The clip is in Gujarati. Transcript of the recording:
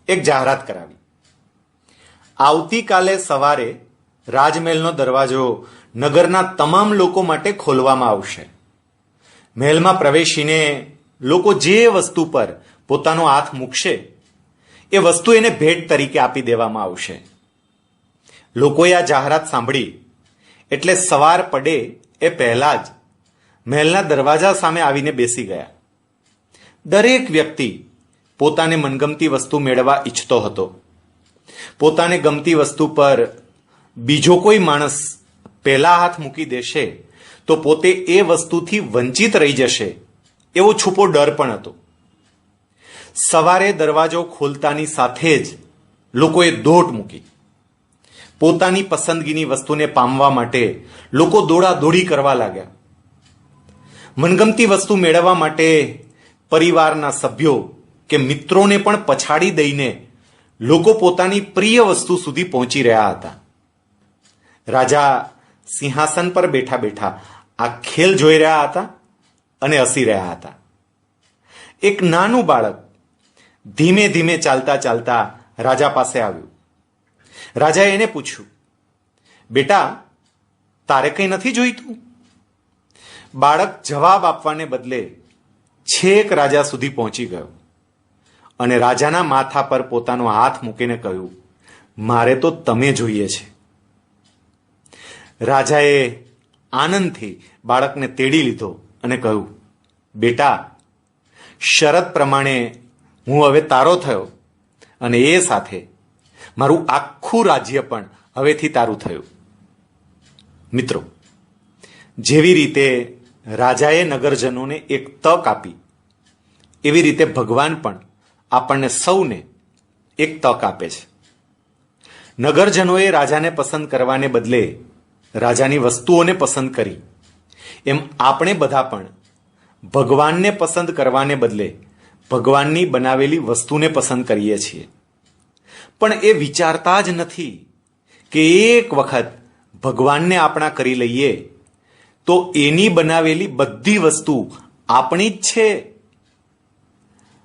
એક જાહેરાત કરાવી. આવતીકાલે સવારે રાજમહેલનો દરવાજો નગરના તમામ લોકો માટે ખોલવામાં આવશે. મહેલમાં પ્રવેશીને લોકો જે વસ્તુ પર પોતાનો હાથ મૂકશે એ વસ્તુ એને ભેટ તરીકે આપી દેવામાં આવશે. લોકોએ આ જાહેરાત સાંભળી એટલે સવાર પડે એ પહેલા જ મહેલના દરવાજા સામે આવીને બેસી ગયા. દરેક વ્યક્તિ પોતાને મનગમતી વસ્તુ મેળવવા ઈચ્છતો હતો. પોતાને ગમતી વસ્તુ પર બીજો કોઈ માણસ પહેલા હાથ મૂકી દેશે તો પોતે એ વસ્તુથી વંચિત રહી જશે એવો છુપો ડર પણ હતો. સવારે દરવાજો ખોલતાની સાથે જ લોકોએ દોટ મૂકી. પોતાની પસંદગીની વસ્તુને પામવા માટે લોકો દોડાદોડી કરવા લાગ્યા. મનગમતી વસ્તુ મેળવવા માટે પરિવારના સભ્યો કે મિત્રોને પણ પછાડી દઈને લોકો પોતાની પ્રિય વસ્તુ સુધી પહોંચી રહ્યા હતા. રાજા સિંહાસન પર બેઠા બેઠા આ ખેલ જોઈ રહ્યા હતા અને હસી રહ્યા હતા. એક નાનું બાળક ધીમે ધીમે ચાલતા ચાલતા રાજા પાસે આવ્યું. રાજાએ એને પૂછ્યું, બેટા, તારે કંઈ નથી જોઈતું? બાળક જવાબ આપવાને બદલે છેક રાજા સુધી પહોંચી ગયો અને રાજાના માથા પર પોતાનો હાથ મૂકીને કહ્યું, મારે તો તમે જોઈએ છે. રાજાએ આનંદથી બાળકને તેડી લીધો અને કહ્યું, બેટા, શરત પ્રમાણે હું હવે તારો થયો અને એ સાથે મારું આખું રાજ્ય પણ હવેથી તારું થયું. મિત્રો, જેવી રીતે રાજાએ નગરજનોને એક તક આપી એવી રીતે ભગવાન પણ આપણને સૌને એક તક આપે છે. નગરજનોએ રાજાને પસંદ કરવાને બદલે રાજાની વસ્તુઓને પસંદ કરી, એમ આપણે બધા પણ ભગવાનને પસંદ કરવાને બદલે ભગવાનની બનાવેલી વસ્તુને પસંદ કરીએ છીએ. પણ એ વિચારતા જ નથી કે એક વખત ભગવાનને આપણા કરી લઈએ તો એની બનાવેલી બધી વસ્તુ આપણી જ છે